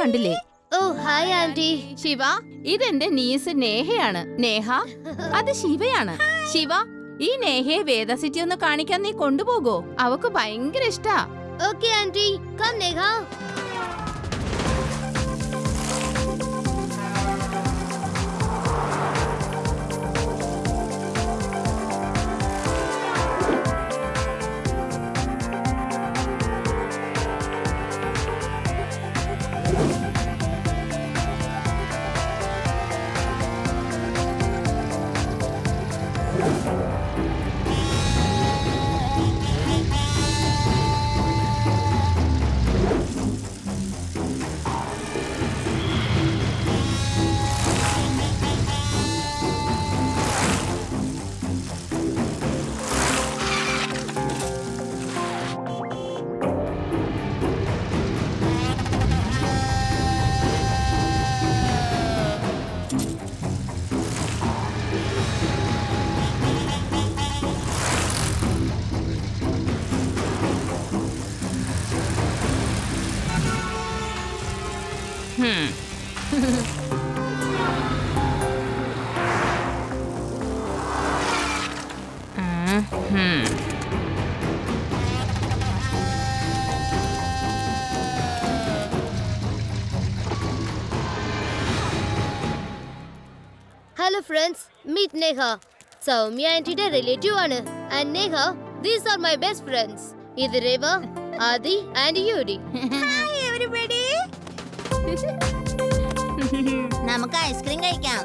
കണ്ടില്ലേ? ഓ hi aunty. Shiva, ഇതെന്റെ knees നേഹയാണ്. Neha, അത് ശിവയാണ്. ശിവ, ഈ നേഹയെ വേദസിറ്റി ഒന്ന് കാണിക്കാൻ നീ കൊണ്ടുപോകോ? അവക്ക് ഭയങ്കര ഇഷ്ടാ. Okay aunty, come Neha. Hello friends, meet Neha. Soumya ആന്റിയുടെ റിലേറ്റീവ് ആണ്. And Neha, these are my best friends. ഇത് രേവ, ആദി and യൂരി. Hi everybody. നമുക്ക് ഐസ്ക്രീം കഴിക്കാം.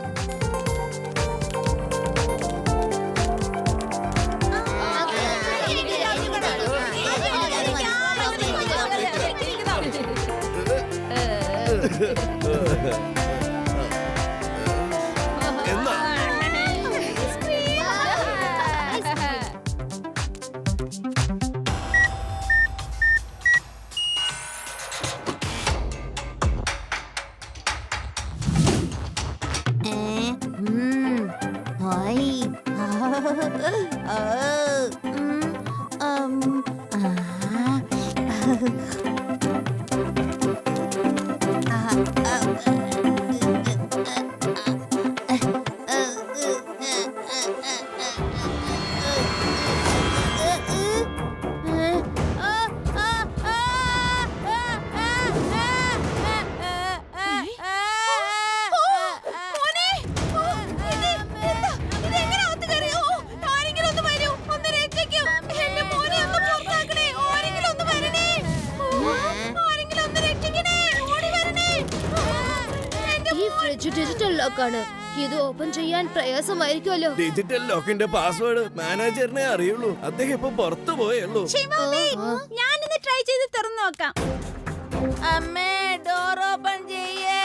ഡിജിറ്റൽ ലോക്കാണ്. ഇത് ഓപ്പൺ ചെയ്യാൻ പ്രയാസമായിരിക്കുമല്ലോ. ഡിജിറ്റൽ ലോക്കിന്റെ പാസ്വേഡ് മാനേജറിനെ അറിയുള്ളൂ. അദ്ദേഹം ഇപ്പൊ പുറത്തു പോയുള്ളൂ. ഞാനിന്ന് ട്രൈ ചെയ്ത് തുറന്നു നോക്കാം. അമ്മേ, ഡോർ ഓപ്പൺ ചെയ്യേ.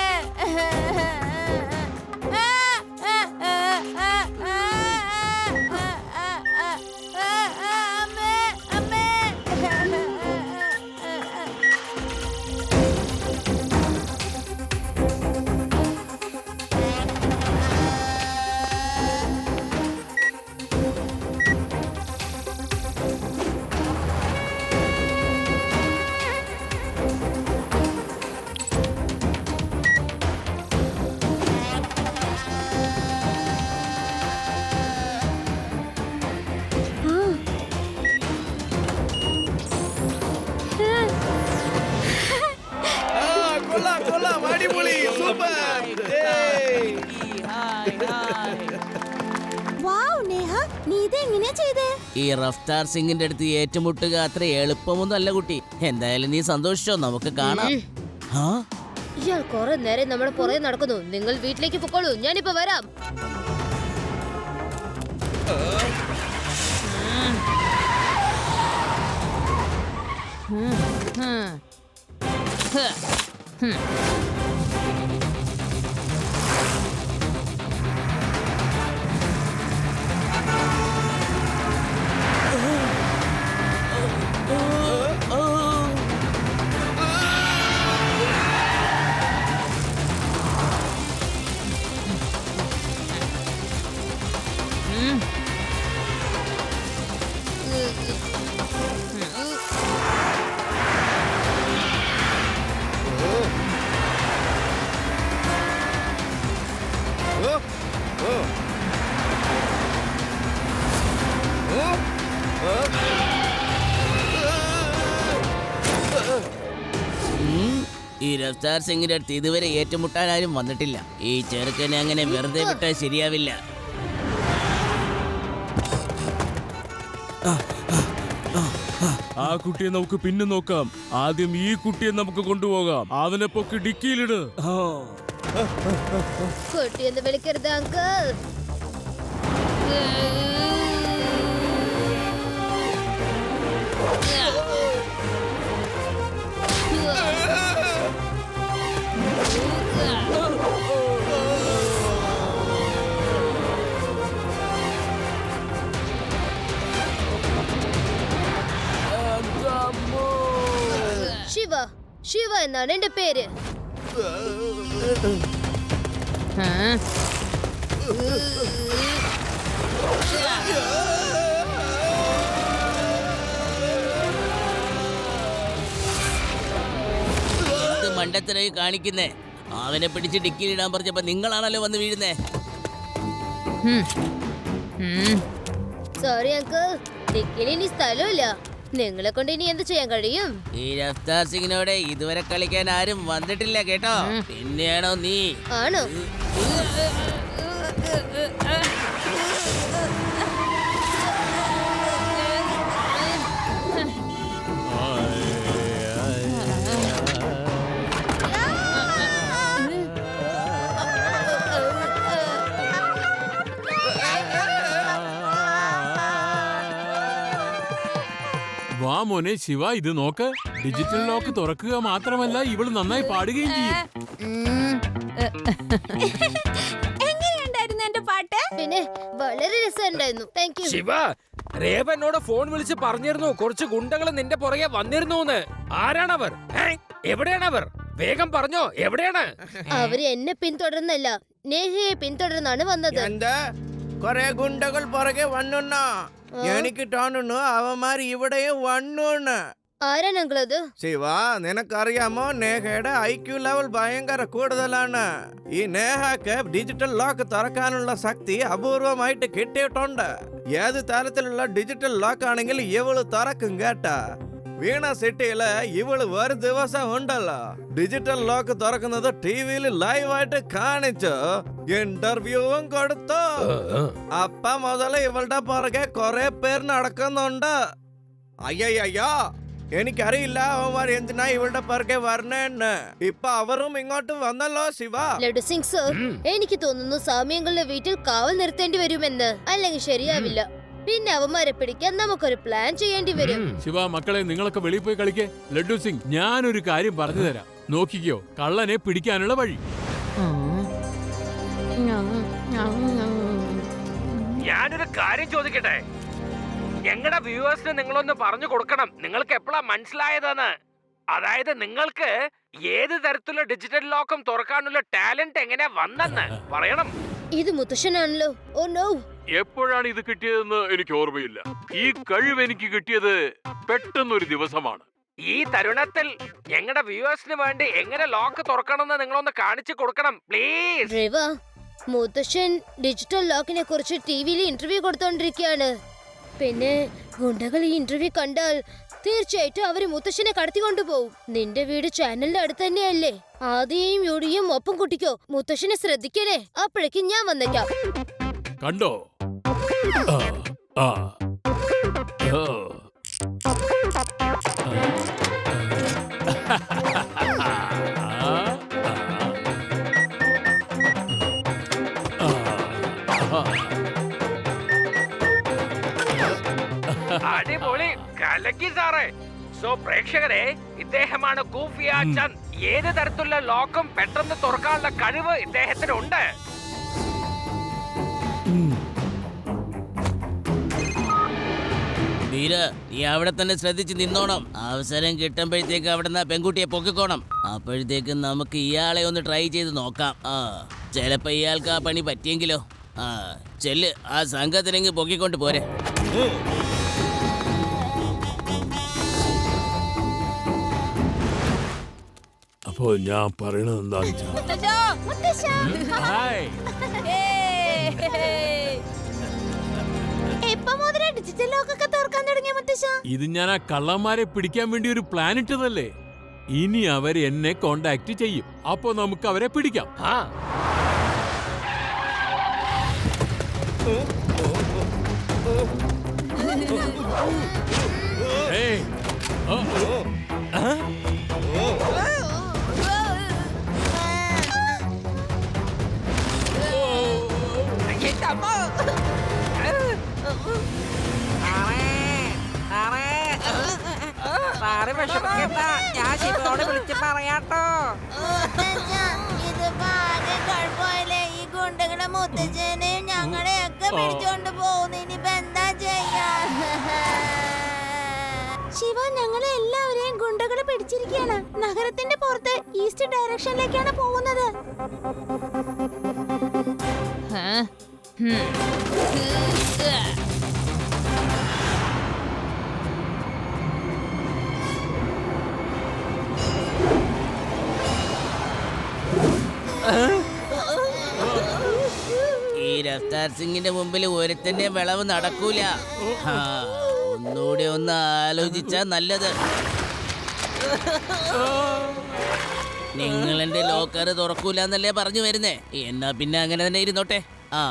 ഈ റഫ്താർ സിംഗിന്റെ അടുത്ത് ഏറ്റുമുട്ടുക അത്ര എളുപ്പമൊന്നുമല്ല കുട്ടി. എന്തായാലും നീ സന്തോഷിച്ചോ, നമുക്ക് കാണാം. ഇയാൾ കുറെ നേരം നമ്മുടെ പുറകെ നടക്കുന്നു. നിങ്ങൾ വീട്ടിലേക്ക് പൊക്കോളൂ, ഞാനിപ്പോ വരാം. രഫ്താർ സിംഗിന്റെ അടുത്ത് ഇതുവരെ ഏറ്റുമുട്ടാൻ ആരും വന്നിട്ടില്ല. ഈ ചെറുക്കനെ അങ്ങനെ വെറുതെ വിട്ടാൽ ശരിയാവില്ല. ആ കുട്ടിയെ നമുക്ക് പിന്നെ നോക്കാം. ആദ്യം ഈ കുട്ടിയെ നമുക്ക് കൊണ്ടുപോകാം. അവനെ പൊക്കി ഡിക്കിയിലിട്. കുട്ടിയെന്ന് വിളിക്കരുത് അങ്കിൾ. ശിവ, ശിവ എന്നാണ് എന്റെ പേര്. എന്ത് മണ്ടത്തരായി കാണിക്കുന്നേ? അവനെ പിടിച്ച് ഡിക്കിയിലിടാൻ പറഞ്ഞപ്പോ നിങ്ങളാണല്ലോ വന്ന് വീഴുന്നേ. സോറി അങ്കിൾ, ഡിക്കിൽ ഇനി സ്ഥലമില്ല. നിങ്ങളെ കൊണ്ട് ഇനി എന്ത് ചെയ്യാൻ കഴിയും? ഈ രഫ്താർ സിംഗിനോട് ഇതുവരെ കളിക്കാൻ ആരും വന്നിട്ടില്ല കേട്ടോ. പിന്നെയാണോ നീ? ആണോ? വാ മോനെ ശിവ, ഇത് നോക്ക്. ഡിജിറ്റൽ ലോക്ക് തുറക്കുക മാത്രമല്ല, ഇവള് നന്നായി പാടുകയും ചെയ്യും. എങ്ങനെയുണ്ടായിരുന്നു എന്റെ പാട്ട്? പിന്നെ വളരെ രസമുണ്ടായിരുന്നു. Thank you. ശിവ, രേവ എന്നോട് ഫോൺ വിളിച്ച് പറഞ്ഞിരുന്നു കുറച്ച് ഗുണ്ടകൾ നിന്റെ പുറകെ വന്നിരുന്നു. ആരാണവർ? എവിടെയാണവർ? വേഗം പറഞ്ഞോ, എവിടെയാണ്? അവര് എന്നെ പിന്തുടർന്നല്ല, നേഹയെ പിന്തുടർന്നാണ് വന്നത്. എന്താ കൊറേ ഗുണ്ടകൾ പുറകെ വണ്ണുണ്ണ? എനിക്ക് തോന്നുന്നു അവന്മാർ ഇവിടെയും വണ്ണുണ്ണ. ആരാണ് അങ്കിൾ അത്? ശിവ, നിനക്കറിയാമോ നേഹയുടെ ഐക്യു ലെവൽ ഭയങ്കര കൂടുതലാണ്. ഈ നേഹക്ക് ഡിജിറ്റൽ ലോക്ക് തുറക്കാനുള്ള ശക്തി അപൂർവമായിട്ട് കിട്ടിയിട്ടുണ്ട്. ഏത് തരത്തിലുള്ള ഡിജിറ്റൽ ലോക്ക് ആണെങ്കിൽ ഇവള് തുറക്കും കേട്ടാ. വീണ സിറ്റിയില് ഇവള് ഒരു ദിവസം ഉണ്ടല്ലോ ഡിജിറ്റൽ ലോക്ക് തുറക്കുന്നത് ടിവിയിൽ ലൈവായിട്ട് കാണിച്ചു, ഇന്റർവ്യൂവും കൊടുത്തു. അപ്പ മുതൽ ഇവളുടെ പുറകെ കുറെ പേർ നടക്കുന്നുണ്ട്. അയ്യയ്യോ, എനിക്കറിയില്ല അവന്മാർ എന്തിനാ ഇവളുടെ പുറകെ വരണേന്ന്. ഇപ്പൊ അവരും ഇങ്ങോട്ട് വന്നല്ലോ ശിവ. ലഡു സിംഗ് സർ, എനിക്ക് തോന്നുന്നു സാമ്യങ്ങളുടെ വീട്ടിൽ കാവൽ നിർത്തേണ്ടി വരുമെന്ന്. അല്ലെങ്കിൽ ശരിയാവില്ല. പിന്നെ അവന്മാരെ പിടിക്കാൻ നമുക്കൊരു പ്ലാൻ ചെയ്യേണ്ടി വരും. ശിവ മക്കളെ, നിങ്ങളൊക്കെ വെളിയിൽ പോയി കളിക്കേ. ലഡു സിംഗ്, ഞാനൊരു കാര്യം പറഞ്ഞു തരാം. നോക്കിക്കോ, കള്ളനെ പിടിക്കാനുള്ള വഴി. ഞാനൊരു കാര്യം ചോദിക്കട്ടെ? ഞങ്ങളുടെ വ്യൂവേഴ്സിന് നിങ്ങളൊന്ന് പറഞ്ഞു കൊടുക്കണം, നിങ്ങൾക്ക് എപ്പോഴാ മനസ്സിലായതെന്ന്. അതായത് നിങ്ങൾക്ക് ഏത് തരത്തിലുള്ള ഡിജിറ്റൽ ലോക്കും തുറക്കാനുള്ള ടാലന്റ് എങ്ങനെ വന്നെന്ന് പറയണം. ഇത് മുത്തശ്ശനാണല്ലോ. Oh no. എപ്പോഴാണ് ഇത് കിട്ടിയതെന്ന് എനിക്ക് ഓർമ്മയില്ല. ഈ കഴിവ് എനിക്ക് കിട്ടിയത് പെട്ടെന്നൊരു ദിവസമാണ്. ഈ തരുണത്തിൽ ഞങ്ങളുടെ വ്യൂവേഴ്സിന് വേണ്ടി എങ്ങനെ ലോക്ക് തുറക്കണമെന്ന് നിങ്ങളൊന്ന് കാണിച്ചു കൊടുക്കണം പ്ലീസ്. രേവ, മുത്തശ്ശൻ ഡിജിറ്റൽ ലോക്കിനെ കുറിച്ച് ടിവിയിൽ ഇന്റർവ്യൂ കൊടുത്തോണ്ടിരിക്കുകയാണ്. പിന്നെ ഗുണ്ടകൾ ഈ ഇന്റർവ്യൂ കണ്ടാൽ തീർച്ചയായിട്ടും അവര് മുത്തശ്ശനെ കടത്തിക്കൊണ്ടുപോകും. നിന്റെ വീട് ചാനലിന്റെ അടുത്ത് തന്നെയല്ലേ? ആദ്യയും യൂടിയും ഒപ്പം കുട്ടിക്കോ. മുത്തശ്ശനെ ശ്രദ്ധിക്കണേ. അപ്പോഴേക്കും ഞാൻ വന്നേക്കാം. കണ്ടോ? അടിപൊളി, കലക്കി സാറേ. സോ പ്രേക്ഷകരെ, ഇദ്ദേഹമാണ് ഗൂഫിയ ചന്ദ്. ഏത് തരത്തിലുള്ള ലോക്കും പെട്ടെന്ന് തുറക്കാനുള്ള കഴിവ് ഇദ്ദേഹത്തിനുണ്ട്. വീര, നീ അവിടെ തന്നെ ശ്രദ്ധിച്ച് നിന്നോണം. അവസരം കിട്ടുമ്പോഴത്തേക്ക് അവിടെ നിന്ന് പെൺകുട്ടിയെ പൊക്കിക്കോണം. അപ്പോഴത്തേക്ക് നമുക്ക് ഇയാളെ ഒന്ന് ട്രൈ ചെയ്ത് നോക്കാം. ചിലപ്പോ ഇയാൾക്ക് ആ പണി പറ്റിയെങ്കിലോ. ചെല്ല്, ആ സംഘത്തിനെങ്കിൽ പൊക്കിക്കൊണ്ട് പോരെ. അപ്പോ ഞാൻ പറയണത് എന്താ? എപ്പോ മുതലാ ഡിജിറ്റൽ ലോക്കൊക്കെ തുറക്കാൻ തുടങ്ങിയ മുത്തശ്ശ? ഇത് ഞാൻ ആ കള്ളന്മാരെ പിടിക്കാൻ വേണ്ടി ഒരു പ്ലാൻ ഇട്ടതല്ലേ. ഇനി അവർ എന്നെ കോണ്ടാക്ട് ചെയ്യും. അപ്പോ നമുക്ക് അവരെ പിടിക്കാം. ആ ഏയ്, എന്റെ അമ്മ. സാറ് വിഷമിക്കണ്ട, ഞാൻ ശിവയോട് വിളിച്ച് പറയാട്ടോ. ഇത് ഭാഗ്യം കുഴപ്പമില്ലേ? ഈ ഗുണ്ടകളെ മുത്തച്ഛനെയും ഞങ്ങളെയൊക്കെ പിടിച്ചോണ്ട് പോകുന്നു. ഇനിയിപ്പോ എന്താ ചെയ്യാ? ശിവ, ഞങ്ങളെ എല്ലാവരെയും ഗുണ്ടകള് പിടിച്ചിരിക്കുകയാണ്. നഗരത്തിന്റെ പുറത്ത് ഈസ്റ്റ് ഡയറക്ഷനിലേക്കാണ് പോകുന്നത്. ഹാ? ഹും. ഈ രഫ്താർ സിംഗിന്റെ മുമ്പിൽ ഒരുത്തന്റെ വിളവ് നടക്കൂല. ആ, ഒന്നുകൂടി ഒന്ന് ആലോചിച്ചാ നല്ലത്. നിങ്ങൾ എന്റെ ലോക്കർ തുറക്കൂല എന്നല്ലേ പറഞ്ഞു വരുന്നേ? എന്നാ പിന്നെ അങ്ങനെ തന്നെ ഇരുന്നോട്ടെ. ആ,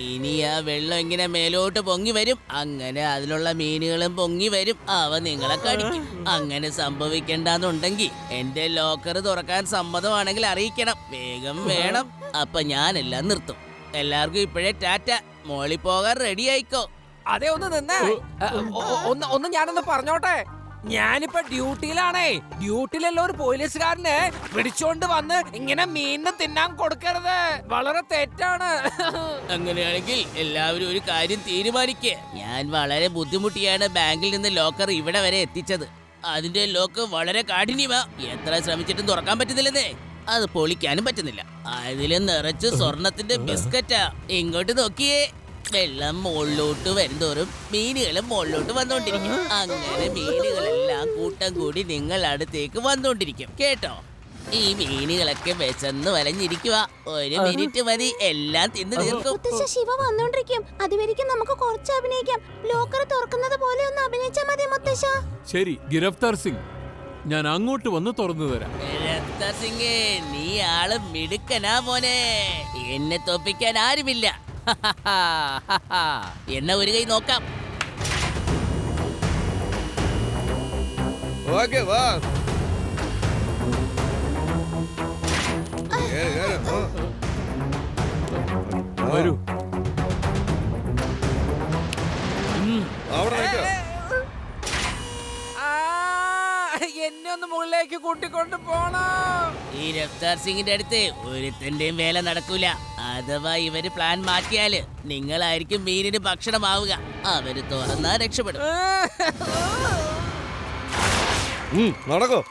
ഇനി ആ വെള്ളം ഇങ്ങനെ മേലോട്ട് പൊങ്ങി വരും. അങ്ങനെ അതിലുള്ള മീനുകളും പൊങ്ങി വരും. അവ നിങ്ങളെ കടിക്കും. അങ്ങനെ സംഭവിക്കണ്ടെന്നുണ്ടെങ്കിൽ എന്റെ ലോക്കർ തുറക്കാൻ സമ്മതമാണെങ്കിൽ അറിയിക്കണം. വേഗം വേണം. അപ്പൊ ഞാനെല്ലാം നിർത്തും. എല്ലാവർക്കും ഇപ്പോഴേ ടാറ്റ. മോളി പോകാൻ റെഡി ആയിക്കോ. അതെ, ഒന്ന് നിന്നേ. ഒന്ന് ഞാനൊന്ന് പറഞ്ഞോട്ടെ. ഞാനിപ്പോ ഡ്യൂട്ടിയിലാണേ. ഡ്യൂട്ടിയിലുള്ള ഒരു പോലീസുകാരനെ പിടിച്ചോണ്ട് വന്ന് ഇങ്ങനെ മീനിന് തിന്നാൻ കൊടുക്കരുത്. വളരെ തെറ്റാണ്. അങ്ങനെയാണെങ്കിൽ എല്ലാവരും ഒരു കാര്യം തീരുമാനിക്കേ. ഞാൻ വളരെ ബുദ്ധിമുട്ടിയാണ് ബാങ്കിൽ നിന്ന് ലോക്കർ ഇവിടെ വരെ എത്തിച്ചത്. അതിന്റെ ലോക്ക് വളരെ കാഠിന്യമാ. എത്ര ശ്രമിച്ചിട്ടും തുറക്കാൻ പറ്റുന്നില്ലെന്നേ. അത് പൊളിക്കാനും പറ്റുന്നില്ല. അതില് നിറച്ച് സ്വർണത്തിന്റെ ബിസ്ക്കറ്റാ. ഇങ്ങോട്ട് നോക്കിയേ. വെള്ളം മുകളിലോട്ട് വരുന്തോറും മീനുകളും മുകളിലോട്ട് വന്നോണ്ടിരിക്കും. അങ്ങനെ മീനുകളെല്ലാം കൂട്ടം കൂടി നിങ്ങൾ അടുത്തേക്ക് വന്നോണ്ടിരിക്കും. കേട്ടോ? ഈ മീനുകളൊക്കെ വിശന്ന് വലഞ്ഞിരിക്കുക. 1 മിനിറ്റ് മതി, എല്ലാം തിന്നു തീർക്കും. മുത്തശ്ശ, ശിവ വന്നോണ്ടിരിക്കും. അതുവരെയ്ക്കും നമുക്ക് കുറച്ച് അഭിനയിക്കാം. ലോക്കർ തുറക്കുന്നത് പോലെ ഒന്ന് അഭിനയിച്ചാ മതി മുത്തശ്ശ. ശരി ഗിരഫ്താർ സിംഗ്, ഞാൻ അങ്ങോട്ട് വന്ന് തുറന്നു തരാം. രഫ്താർ സിംഗ്, നീ ആള് മിടുക്കനാ മോനെ. എന്നെ തോപ്പിക്കാൻ ആരുമില്ല. എന്നാ ഒരു കൈ നോക്കാം. ഓക്കെ വാ. കേറ്, കേറ്. വരൂ. അവിടെ നിൽക്ക്. എന്നെ ഒന്ന് മുകളിലേക്ക് കൂട്ടിക്കൊണ്ട് പോണം. ഈ രഫ്താർ സിംഗിന്റെ അടുത്ത് ഒരുത്തന്റെയും വേല നടക്കൂല. അഥവാ ഇവര് പ്ലാൻ മാറ്റിയാല് നിങ്ങളായിരിക്കും മീനിന് ഭക്ഷണമാവുക. അവര് തുറന്നാ രക്ഷപ്പെടും. നടക്കോ.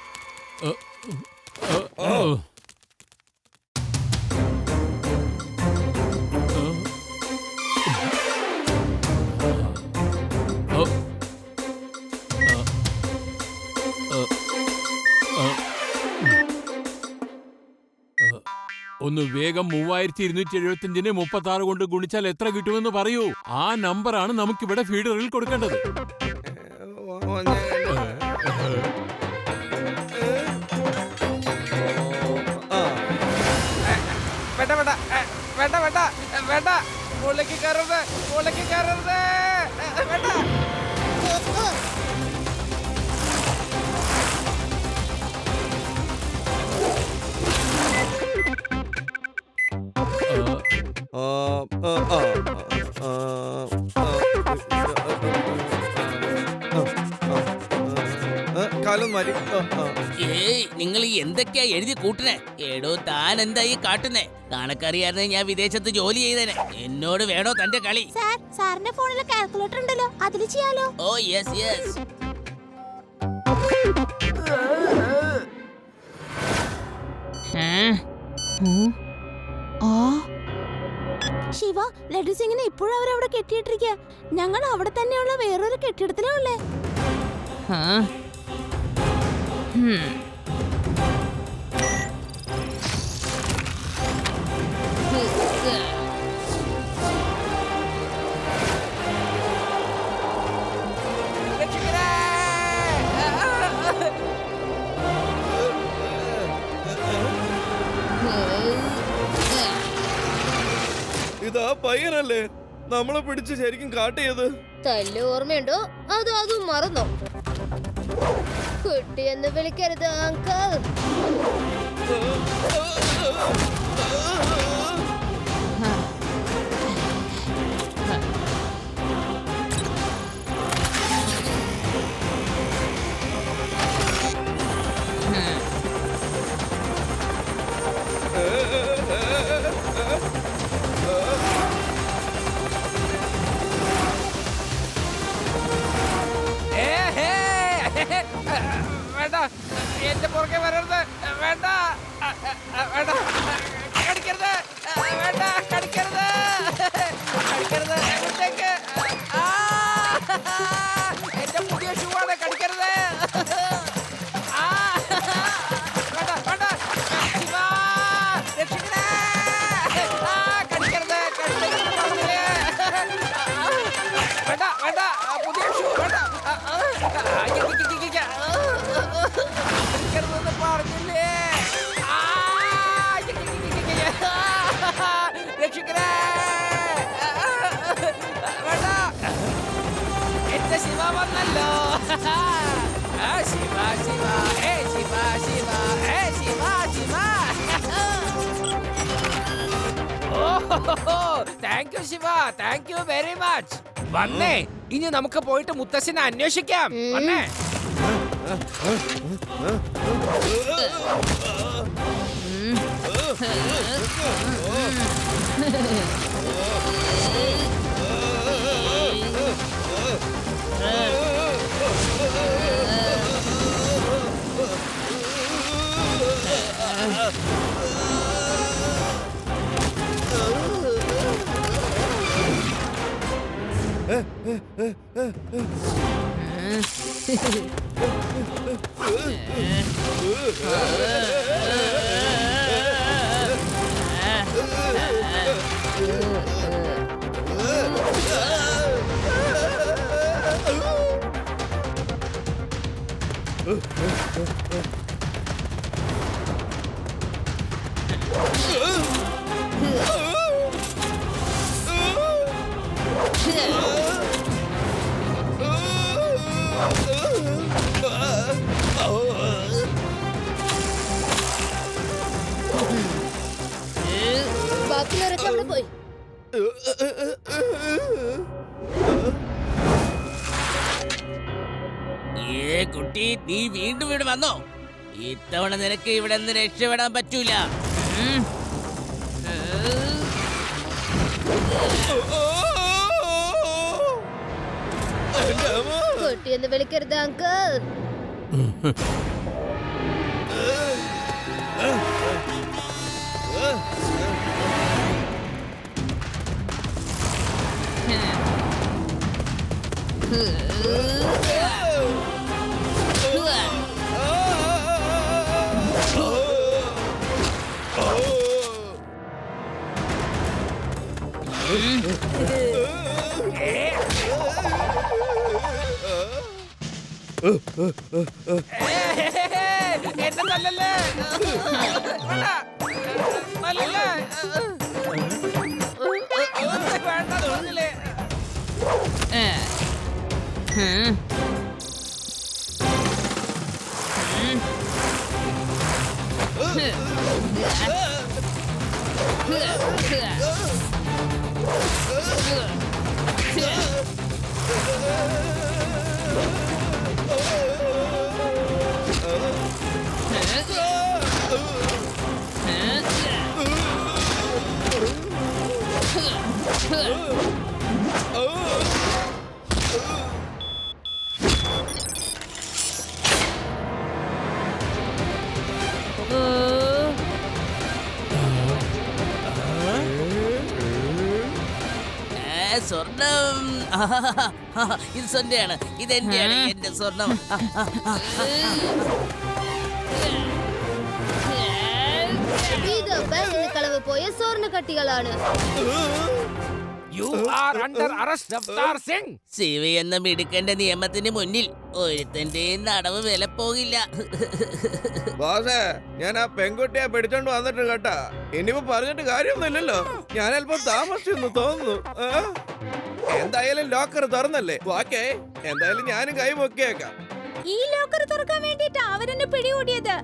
ഒന്ന് വേഗം 3275-നെ 36 കൊണ്ട് ഗുണിച്ചാൽ എത്ര കിട്ടുമെന്ന് പറയൂ. ആ നമ്പറാണ് നമുക്കിവിടെ ഫീഡറിൽ കൊടുക്കേണ്ടത്. വേണ്ട വേണ്ട വേണ്ട വേണ്ട വേണ്ട, മുകളിലേക്ക് കയറരുത്, മുകളിലേക്ക് കയറരുത്. വേണ്ട. കാലം മാറി. ഏയ്, നിങ്ങൾ ഈ എന്തൊക്കെയാ എഴുതി കൂട്ടണേ? എടോ, താൻ എന്താ ഈ കാട്ടുന്നേ? കണക്കറിയാതെ ഞാൻ വിദേശത്ത് ജോലി ചെയ്തേനെ. എന്നോട് വേണോ തന്റെ കളി? സാർ, സാറിന്റെ ഫോണിൽ കാൽക്കുലേറ്റർ ഉണ്ടല്ലോ, അതിൽ ചെയ്യാലോ. Oh yes yes. Shiva, laddu സിംഗിനെ ഇപ്പോഴും അവരവിടെ കെട്ടിയിട്ടിരിക്കുക. ഞങ്ങൾ അവിടെ തന്നെയുള്ള വേറൊരു കെട്ടിടത്തിലേ ഉള്ളേ. ഇതാ പയ്യനല്ലേ നമ്മളെ പിടിച്ച് ശരിക്കും കാട്ടിയത്? തല്ല് ഓർമ്മയുണ്ടോ അതോ അതും മറന്നോ? കുട്ടിയെന്ന് വിളിക്കരുത് അങ്കിൾ. വേണ്ട, എന്റെ പുറകെ വരരുത്. വേണ്ട, വേണ്ട, കടിക്കരുത്. വേണ്ട, കടിക്കരുത്. കടിക്കരുത്. എവിടേക്ക്? എന്റെ പുതിയ ഷൂ ആണ്. കടിക്കരുത്. വേണ്ട, വേണ്ട. ശിവ, രക്ഷിക്കണേ. കടിക്കരുത്. കടിക്കരുത് പറഞ്ഞില്ലേ? വേണ്ട, വേണ്ട. പുതിയ ഷൂ വേണ്ട. കടിക്കരുതെന്ന് പറഞ്ഞില്ലേ? രക്ഷിക്കണേ. വേണ്ട. എന്റെ ശിവ വന്നല്ലോ. Shiva, Shiva, hey Shiva, Shiva, hey Shiva, Shiva. Thank you Shiva, thank you very much. വന്നേ, ഇനി നമുക്ക് പോയിട്ട് മുത്തശ്ശനെ അന്വേഷിക്കാം. വന്നേ. ബാക്കിയുള്ളവരൊക്കെ അവിടെ പോയി. കുട്ടി, നീ വീണ്ടും ഇവിടെ വന്നോ? ഇത്തവണ നിനക്ക് ഇവിടെ നിന്ന് രക്ഷപ്പെടാൻ പറ്റൂല. കുട്ടിയെന്ന് വിളിക്കരുത് അങ്കിൾ. എന്നെ തല്ലല്ലേ. വേണ്ട, തല്ലല്ലേ. വേണ്ട പറഞ്ഞില്ലേ? സ്വർണം. ഇത് സ്വന്തയാണ്. ഇതെന്റെയാണ്, എന്റെ സ്വർണം. ഇത് ബാങ്കിന് കളവ് പോയ സ്വർണ്ണ കട്ടികളാണ്. യു ആർ അണ്ടർ അറസ്റ്റ് അവതാർ സിംഗ്. ശിവ എന്ന മിടുക്കന്റെ നിയമത്തിന് മുന്നിൽ ഒരുത്തന്റെയും നടവ് വില പോകില്ല. ബോസേ, ഞാൻ ആ പെൺകുട്ടിയെ പിടിച്ചോണ്ട് വന്നിട്ട് കേട്ടാ. ഇനിയിപ്പോ പറഞ്ഞിട്ട് കാര്യമൊന്നുമില്ലല്ലോ. ഞാൻ അല്പം താമസിച്ചെന്ന് തോന്നുന്നു. എന്തായാലും ലോക്കർ തുറന്നല്ലേ. ഓക്കേ, എന്തായാലും ഞാനും കൈ പൊക്കിയേക്കാം. ഈ ലോക്കർ തുറക്കാൻ വേണ്ടിട്ട് അവരെന്നെ പിടികൂടിയത്.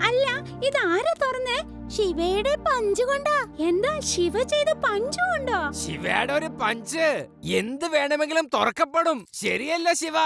അല്ല, ഇത് ആരാ തുറന്നേ? ശിവയുടെ പഞ്ച് കൊണ്ടാ. എന്താ ശിവ ചെയ്ത പഞ്ച് കൊണ്ടോ? ശിവയുടെ ഒരു പഞ്ച് എന്ത് വേണമെങ്കിലും തുറക്കപ്പെടും. ശരിയല്ല ശിവ?